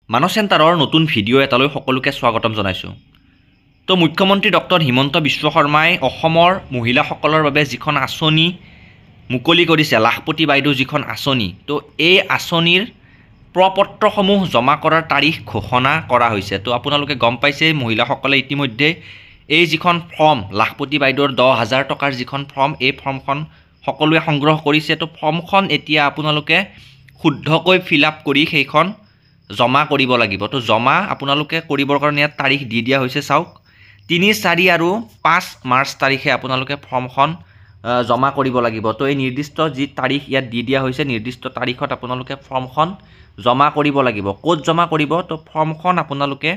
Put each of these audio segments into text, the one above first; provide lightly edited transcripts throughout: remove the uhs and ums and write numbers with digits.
মানৱ চেণ্টাৰৰ নতুন ভিডিঅ' এটালৈ সকলোকে স্বাগতম জনাইছোঁ। তো মুখ্যমন্ত্ৰী ডক্টৰ হিমন্ত বিশ্ব শৰ্মাই অসমৰ মহিলাসকলৰ বাবে যিখন আঁচনি মুকলি কৰিছে, লাখপতি বাইদেউ যিখন আঁচনি, তো এই আঁচনিৰ প্ৰপত্ৰসমূহ জমা কৰাৰ তাৰিখ ঘোষণা কৰা হৈছে। তো আপোনালোকে গম পাইছে, মহিলাসকলে ইতিমধ্যে এই যিখন ফৰ্ম, লাখপতি বাইদেউৰ 10,000 টকাৰ যিখন ফৰ্ম, এই ফৰ্মখন সকলোৱে সংগ্ৰহ কৰিছে। তো ফৰ্মখন এতিয়া আপোনালোকে শুদ্ধকৈ ফিল আপ কৰি সেইখন জমা কৰিব লাগিব। তো জমা আপোনালোকে কৰিবৰ কাৰণে ইয়াত তাৰিখ দি দিয়া হৈছে, চাওক 3, 4 আৰু 5 মাৰ্চ তাৰিখে আপোনালোকে ফৰ্মখন জমা কৰিব লাগিব। তো এই নিৰ্দিষ্ট যি তাৰিখ ইয়াত দি দিয়া হৈছে, নিৰ্দিষ্ট তাৰিখত আপোনালোকে ফৰ্মখন জমা কৰিব লাগিব। ক'ত জমা কৰিব? তো ফৰ্মখন আপোনালোকে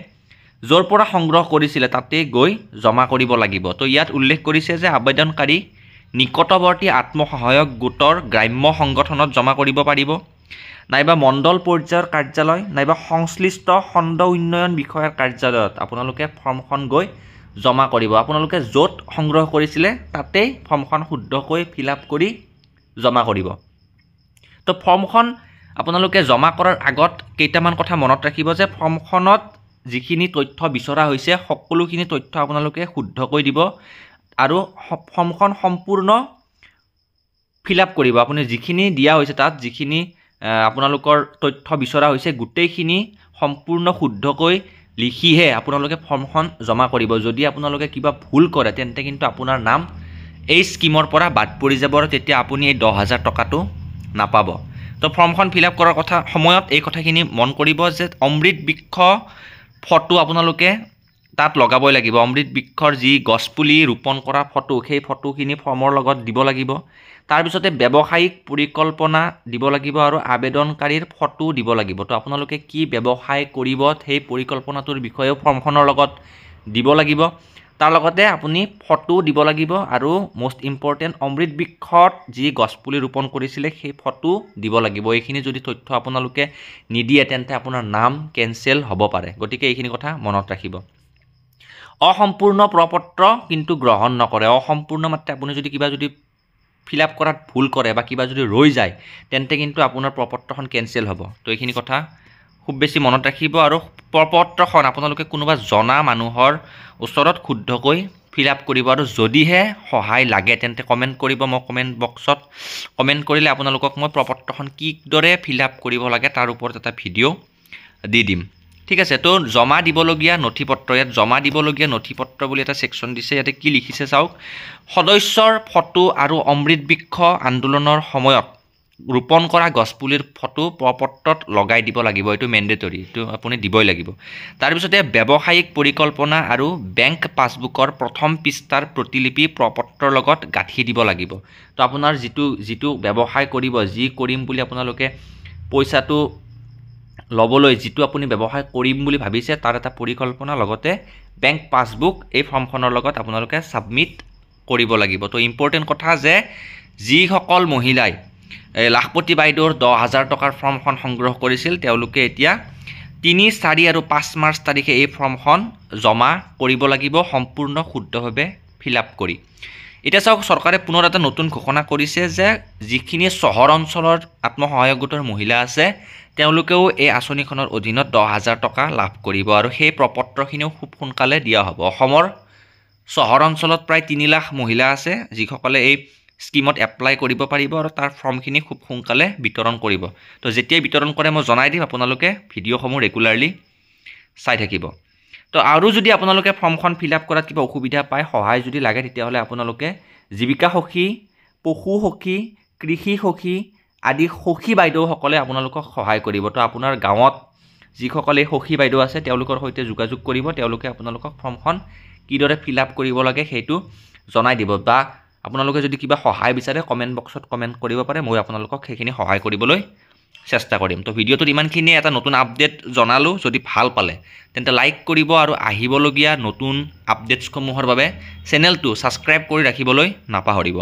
য'ৰ পৰা সংগ্ৰহ কৰিছিলে তাতে গৈ জমা কৰিব লাগিব। তো ইয়াত উল্লেখ কৰিছে যে আবেদনকাৰী নিকটৱৰ্তী আত্মসহায়ক গোটৰ গ্ৰাম্য সংগঠনত জমা কৰিব পাৰিব, নাইবা মণ্ডল পৰ্যায়ৰ কাৰ্যালয়, নাইবা সংশ্লিষ্ট খণ্ড উন্নয়ন বিষয়াৰ কাৰ্যালয়ত আপোনালোকে ফৰ্মখন গৈ জমা কৰিব। আপোনালোকে য'ত সংগ্ৰহ কৰিছিলে তাতেই ফৰ্মখন শুদ্ধকৈ ফিল আপ কৰি জমা কৰিব। তো ফৰ্মখন আপোনালোকে জমা কৰাৰ আগত কেইটামান কথা মনত ৰাখিব যে ফৰ্মখনত যিখিনি তথ্য বিচৰা হৈছে সকলোখিনি তথ্য আপোনালোকে শুদ্ধকৈ দিব আৰু ফৰ্মখন সম্পূৰ্ণ ফিল আপ কৰিব। আপুনি যিখিনি দিয়া হৈছে তাত যিখিনি আপোনালোকৰ তথ্য বিচৰা হৈছে গোটেইখিনি সম্পূৰ্ণ শুদ্ধকৈ লিখিহে আপোনালোকে ফৰ্মখন জমা কৰিব। যদি আপোনালোকে কিবা ভুল কৰে তেন্তে কিন্তু আপোনাৰ নাম এই স্কিমৰ পৰা বাদ পৰি যাব আৰু তেতিয়া আপুনি এই 10,000 টকাটো নাপাব। তো ফৰ্মখন ফিল আপ কৰাৰ সময়ত এই কথাখিনি মন কৰিব যে অমৃত বৃক্ষ ফটো আপোনালোকে তাত লগাবই লাগিব। অমৃত বৃক্ষৰ যি গছপুলি ৰোপণ কৰা ফটো, সেই ফটোখিনি ফৰ্মৰ লগত দিব লাগিব। তাৰপিছতে ব্যৱসায়িক পৰিকল্পনা দিব লাগিব আৰু আবেদনকাৰীৰ ফটো দিব লাগিব। তো আপোনালোকে কি ব্যৱসায় কৰিব সেই পৰিকল্পনাটোৰ বিষয়েও ফৰ্মখনৰ লগত দিব লাগিব। তাৰ লগতে আপুনি ফটো দিব লাগিব আৰু মষ্ট ইম্পৰ্টেণ্ট অমৃত বৃক্ষত যি গছপুলি ৰোপণ কৰিছিলে সেই ফটো দিব লাগিব। এইখিনি যদি তথ্য আপোনালোকে নিদিয়ে তেন্তে আপোনাৰ নাম কেঞ্চেল হ'ব পাৰে। গতিকে এইখিনি কথা মনত ৰাখিব। অসম্পূৰ্ণ প্ৰপত্ৰ কিন্তু গ্ৰহণ নকৰে। অসম্পূৰ্ণ মাত্ৰে আপুনি যদি কিবা ফিল আপ কৰাত ভুল কৰে বা কিবা যদি ৰৈ যায় তেন্তে কিন্তু আপোনাৰ প্ৰপত্ৰখন কেঞ্চেল হ'ব। তো এইখিনি কথা খুব বেছি মনত ৰাখিব আৰু প্ৰপত্ৰখন আপোনালোকে কোনোবা জনা মানুহৰ ওচৰত শুদ্ধকৈ ফিল আপ কৰিব। আৰু যদিহে সহায় লাগে তেন্তে কমেণ্ট কৰিব, মই কমেণ্ট বক্সত কমেণ্ট কৰিলে আপোনালোকক মই প্ৰপত্ৰখন কিদৰে ফিল আপ কৰিব লাগে তাৰ ওপৰত এটা ভিডিঅ' দি দিম। ঠিক আছে। তো জমা দিবলগীয়া নথিপত্ৰ, ইয়াত জমা দিবলগীয়া নথিপত্ৰ বুলি এটা ছেকশ্যন দিছে। ইয়াতে কি লিখিছে চাওক, সদস্যৰ ফটো আৰু অমৃত বৃক্ষ আন্দোলনৰ সময়ত ৰোপণ কৰা গছপুলিৰ ফটো প্ৰপত্ৰত লগাই দিব লাগিব। এইটো মেণ্ডেটৰী, এইটো আপুনি দিবই লাগিব। তাৰপিছতে ব্যৱসায়িক পৰিকল্পনা আৰু বেংক পাছবুকৰ প্ৰথম পৃষ্ঠাৰ প্ৰতিলিপি প্ৰপত্ৰৰ লগত গাঁঠি দিব লাগিব। তো আপোনাৰ যিটো ব্যৱসায় কৰিব, যি কৰিম বুলি আপোনালোকে পইচাটো ল'বলৈ যিটো আপুনি ব্যৱসায় কৰিম বুলি ভাবিছে তাৰ এটা পৰিকল্পনা লগতে বেংক পাছবুক এই ফৰ্মখনৰ লগত আপোনালোকে ছাবমিট কৰিব লাগিব। তো ইম্পৰ্টেণ্ট কথা যে যিসকল মহিলাই লাখপতি বাইদেউৰ 10,000 টকাৰ ফৰ্মখন সংগ্ৰহ কৰিছিল তেওঁলোকে এতিয়া 3, 4 আৰু 5 মাৰ্চ তাৰিখে এই ফৰ্মখন জমা কৰিব লাগিব সম্পূৰ্ণ শুদ্ধভাৱে ফিল আপ কৰি। এতিয়া চাওক, চৰকাৰে পুনৰ এটা নতুন ঘোষণা কৰিছে যে যিখিনি চহৰ অঞ্চলৰ আত্মসহায়ক গোটৰ মহিলা আছে তেওঁলোকেও এই আঁচনিখনৰ অধীনত 10,000 টকা লাভ কৰিব আৰু সেই প্ৰপত্ৰখিনিও খুব সোনকালে দিয়া হ'ব। অসমৰ চহৰ অঞ্চলত প্ৰায় 3 লাখ মহিলা আছে যিসকলে এই স্কিমত এপ্লাই কৰিব পাৰিব আৰু তাৰ ফৰ্মখিনি খুব সোনকালে বিতৰণ কৰিব। তো যেতিয়াই বিতৰণ কৰে মই জনাই দিম, আপোনালোকে ভিডিঅ'সমূহ ৰেগুলাৰলি চাই থাকিব। তো আৰু যদি আপোনালোকে ফৰ্মখন ফিল আপ কৰাত কিবা অসুবিধা পায়, সহায় যদি লাগে, তেতিয়াহ'লে আপোনালোকে জীৱিকা সখী, পশু সখী, কৃষি সখী আদি সখী বাইদেউসকলে আপোনালোকক সহায় কৰিব। তো আপোনাৰ গাঁৱত যিসকলে সখী বাইদেউ আছে তেওঁলোকৰ সৈতে যোগাযোগ কৰিব, তেওঁলোকে আপোনালোকক ফৰ্মখন কিদৰে ফিল আপ কৰিব লাগে সেইটো জনাই দিব। বা আপোনালোকে যদি কিবা সহায় বিচাৰে কমেণ্ট বক্সত কমেণ্ট কৰিব পাৰে, মই আপোনালোকক সেইখিনি সহায় কৰিবলৈ চেষ্টা কৰিম। তো ভিডিঅ'টোত ইমানখিনিয়ে, এটা নতুন আপডেট জনালোঁ। যদি ভাল পালে তেন্তে লাইক কৰিব আৰু আহিবলগীয়া নতুন আপডেটছসমূহৰ বাবে চেনেলটো ছাবস্ক্ৰাইব কৰি ৰাখিবলৈ নাপাহৰিব।